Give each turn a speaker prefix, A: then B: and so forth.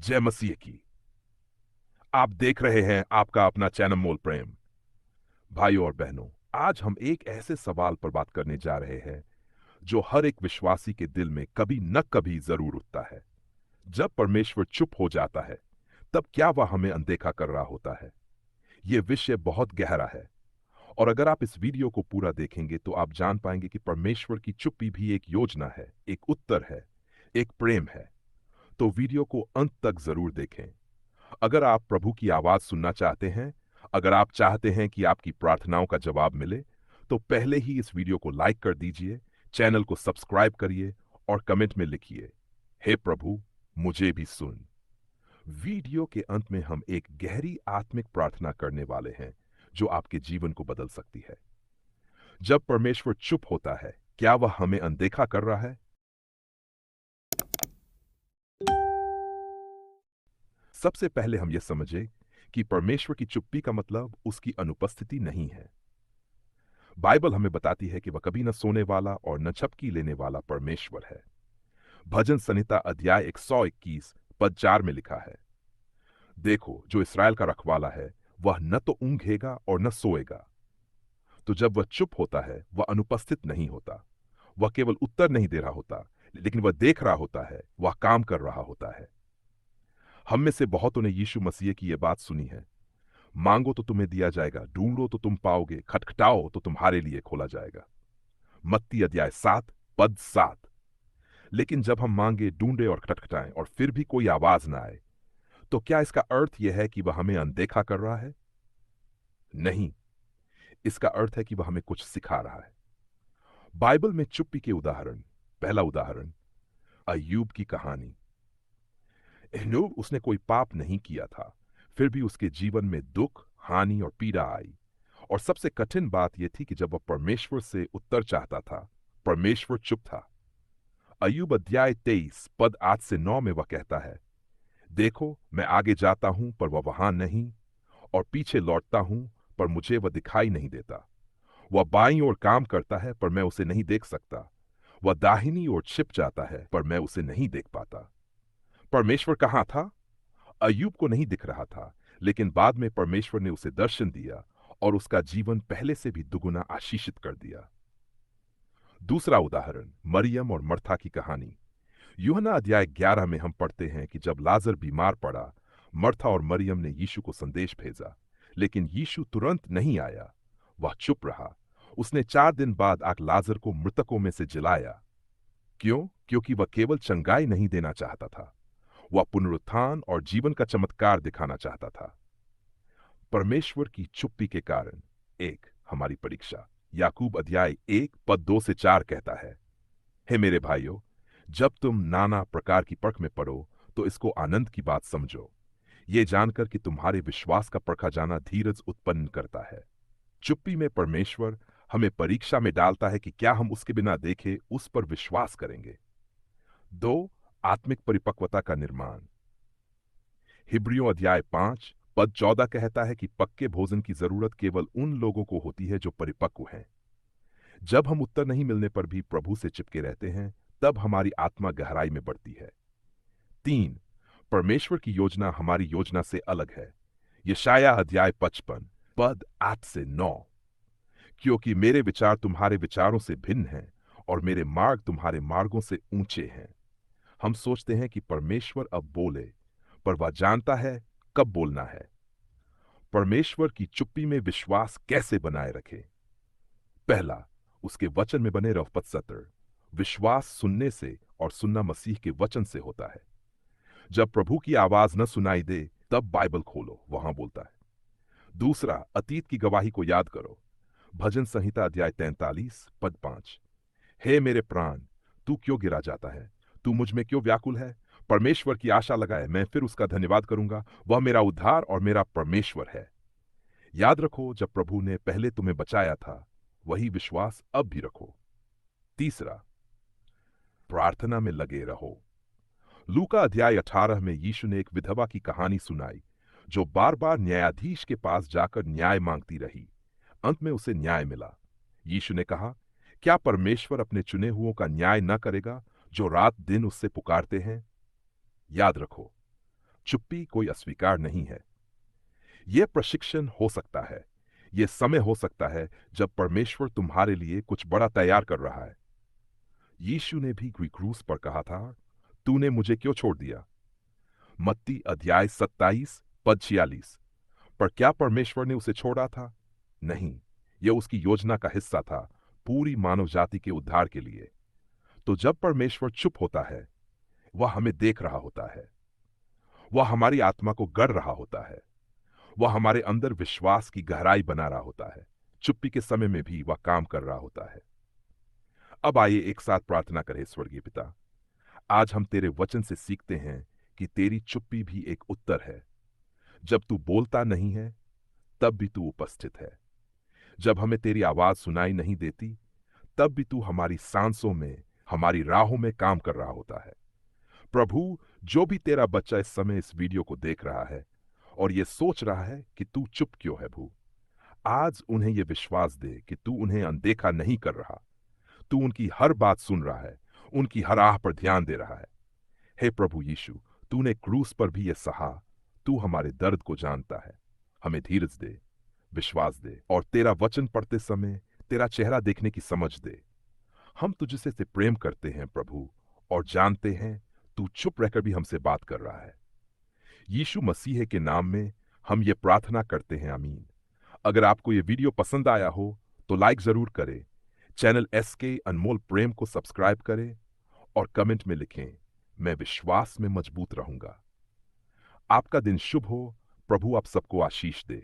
A: जय मसीह की। आप देख रहे हैं आपका अपना चैनल मोल प्रेम। भाइयों और बहनों, आज हम एक ऐसे सवाल पर बात करने जा रहे हैं जो हर एक विश्वासी के दिल में कभी न कभी जरूर उठता है। जब परमेश्वर चुप हो जाता है, तब क्या वह हमें अनदेखा कर रहा होता है? यह विषय बहुत गहरा है, और अगर आप इस वीडियो को पूरा देखेंगे तो आप जान पाएंगे कि परमेश्वर की चुप्पी भी एक योजना है, एक उत्तर है, एक प्रेम है। तो वीडियो को अंत तक जरूर देखें। अगर आप प्रभु की आवाज सुनना चाहते हैं, अगर आप चाहते हैं कि आपकी प्रार्थनाओं का जवाब मिले, तो पहले ही इस वीडियो को लाइक कर दीजिए, चैनल को सब्सक्राइब करिए और कमेंट में लिखिए, हे प्रभु, मुझे भी सुन। वीडियो के अंत में हम एक गहरी आत्मिक प्रार्थना करने वाले हैं जो आपके जीवन को बदल सकती है। जब परमेश्वर चुप होता है, क्या वह हमें अनदेखा कर रहा है? सबसे पहले हम यह समझें कि परमेश्वर की चुप्पी का मतलब उसकी अनुपस्थिति नहीं है। बाइबल हमें बताती है कि वह कभी न सोने वाला और न झपकी लेने वाला परमेश्वर है। भजन संहिता अध्याय 121 पद 4 में लिखा है, देखो जो इसराइल का रखवाला है, वह न तो ऊंघेगा और न सोएगा। तो जब वह चुप होता है, वह अनुपस्थित नहीं होता। वह केवल उत्तर नहीं दे रहा होता, लेकिन वह देख रहा होता है, वह काम कर रहा होता है। हम में से बहुतों ने यीशु मसीह की यह बात सुनी है, मांगो तो तुम्हें दिया जाएगा, ढूंढो तो तुम पाओगे, खटखटाओ तो तुम्हारे लिए खोला जाएगा। मत्ती अध्याय 7 पद 7। लेकिन जब हम मांगे, ढूंढे और खटखटाएं और फिर भी कोई आवाज ना आए, तो क्या इसका अर्थ यह है कि वह हमें अनदेखा कर रहा है? नहीं, इसका अर्थ है कि वह हमें कुछ सिखा रहा है। बाइबल में चुप्पी के उदाहरण। पहला उदाहरण, अय्यूब की कहानी। अय्यूब, उसने कोई पाप नहीं किया था, फिर भी उसके जीवन में दुख, हानि और पीड़ा आई। और सबसे कठिन बात यह थी कि जब वह परमेश्वर से उत्तर चाहता था, परमेश्वर चुप था। अय्यूब अध्याय 23 पद 8 से 9 में वह कहता है, देखो मैं आगे जाता हूं पर वह वहां नहीं, और पीछे लौटता हूं पर मुझे वह दिखाई नहीं देता। वह बाईं ओर काम करता है पर मैं उसे नहीं देख सकता। वह दाहिनी ओर छिप जाता है पर मैं उसे नहीं देख पाता। परमेश्वर कहाँ था? अय्यूब को नहीं दिख रहा था, लेकिन बाद में परमेश्वर ने उसे दर्शन दिया और उसका जीवन पहले से भी दुगुना आशीषित कर दिया। दूसरा उदाहरण, मरियम और मर्था की कहानी। यूहन्ना अध्याय 11 में हम पढ़ते हैं कि जब लाजर बीमार पड़ा, मर्था और मरियम ने यीशु को संदेश भेजा, लेकिन यीशु तुरंत नहीं आया। वह चुप रहा। उसने 4 दिन बाद आकर लाजर को मृतकों में से जिलाया। क्यों? क्योंकि वह केवल चंगाई नहीं देना चाहता था, वह पुनरुत्थान और जीवन का चमत्कार दिखाना चाहता था। परमेश्वर की चुप्पी के कारण एक हमारी परीक्षा। याकूब अध्याय 1 पद 2 से 4 कहता है, हे मेरे भाइयों, जब तुम नाना प्रकार की परख में पड़ो, तो इसको आनंद की बात समझो, ये जानकर कि तुम्हारे विश्वास का परखा जाना धीरज उत्पन्न करता है। चुप्पी में परमेश्वर हमें परीक्षा में डालता है कि क्या हम उसके बिना देखे उस पर विश्वास करेंगे। 2 आत्मिक परिपक्वता का निर्माण। हिब्रियों अध्याय 5 पद 14 कहता है कि पक्के भोजन की जरूरत केवल उन लोगों को होती है जो परिपक्व हैं। जब हम उत्तर नहीं मिलने पर भी प्रभु से चिपके रहते हैं, तब हमारी आत्मा गहराई में बढ़ती है। 3 परमेश्वर की योजना हमारी योजना से अलग है। यशाया अध्याय 55 पद 8 से 9। क्योंकि मेरे विचार तुम्हारे विचारों से भिन्न हैं और मेरे मार्ग तुम्हारे मार्गों से ऊंचे हैं। हम सोचते हैं कि परमेश्वर अब बोले, पर वह जानता है कब बोलना है। परमेश्वर की चुप्पी में विश्वास कैसे बनाए रखें? पहला, उसके वचन में बने रहो। पद 17। विश्वास सुनने से और सुनना मसीह के वचन से होता है। जब प्रभु की आवाज न सुनाई दे, तब बाइबल खोलो, वहां बोलता है। दूसरा, अतीत की गवाही को याद करो। भजन संहिता अध्याय 43 पद 5। हे मेरे प्राण, तू क्यों गिरा जाता है? तू मुझ में क्यों व्याकुल है? परमेश्वर की आशा लगाए, मैं फिर उसका धन्यवाद करूंगा। वह मेरा उद्धार और मेरा परमेश्वर है। याद रखो, जब प्रभु ने पहले तुम्हें बचाया था, वही विश्वास अब भी रखो। तीसरा, प्रार्थना में लगे रहो। लूका अध्याय 18 में यीशु ने एक विधवा की कहानी सुनाई, जो बार बार न्यायाधीश के पास जाकर न्याय मांगती रही। अंत में उसे न्याय मिला। यीशु ने कहा, क्या परमेश्वर अपने चुने हुओं का न्याय न करेगा, जो रात दिन उससे पुकारते हैं? याद रखो, चुप्पी कोई अस्वीकार नहीं है। यह प्रशिक्षण हो सकता है, यह समय हो सकता है जब परमेश्वर तुम्हारे लिए कुछ बड़ा तैयार कर रहा है। यीशु ने भी क्रूस पर कहा था, तूने मुझे क्यों छोड़ दिया? मत्ती अध्याय 27 पद 46। पर क्या परमेश्वर ने उसे छोड़ा था? नहीं, यह उसकी योजना का हिस्सा था, पूरी मानव जाति के उद्धार के लिए। तो जब परमेश्वर चुप होता है, वह हमें देख रहा होता है, वह हमारी आत्मा को गढ़ रहा होता है, वह हमारे अंदर विश्वास की गहराई बना रहा होता है। चुप्पी के समय में भी वह काम कर रहा होता है। अब आइए एक साथ प्रार्थना करें। स्वर्गीय पिता, आज हम तेरे वचन से सीखते हैं कि तेरी चुप्पी भी एक उत्तर है। जब तू बोलता नहीं है, तब भी तू उपस्थित है। जब हमें तेरी आवाज सुनाई नहीं देती, तब भी तू हमारी सांसों में, हमारी राहों में काम कर रहा होता है। प्रभु, जो भी तेरा बच्चा इस समय इस वीडियो को देख रहा है और ये सोच रहा है कि तू चुप क्यों है भू, आज उन्हें यह विश्वास दे कि तू उन्हें अनदेखा नहीं कर रहा। तू उनकी हर बात सुन रहा है, उनकी हर आह पर ध्यान दे रहा है। हे प्रभु यीशु, तूने क्रूस पर भी यह सहा, तू हमारे दर्द को जानता है। हमें धीरज दे, विश्वास दे और तेरा वचन पढ़ते समय तेरा चेहरा देखने की समझ दे। हम तुझसे से प्रेम करते हैं प्रभु, और जानते हैं तू चुप रहकर भी हमसे बात कर रहा है। यीशु मसीह के नाम में हम ये प्रार्थना करते हैं, आमीन। अगर आपको ये वीडियो पसंद आया हो तो लाइक जरूर करें, चैनल एसके अनमोल प्रेम को सब्सक्राइब करें और कमेंट में लिखें, मैं विश्वास में मजबूत रहूंगा। आपका दिन शुभ हो। प्रभु आप सबको आशीष दे।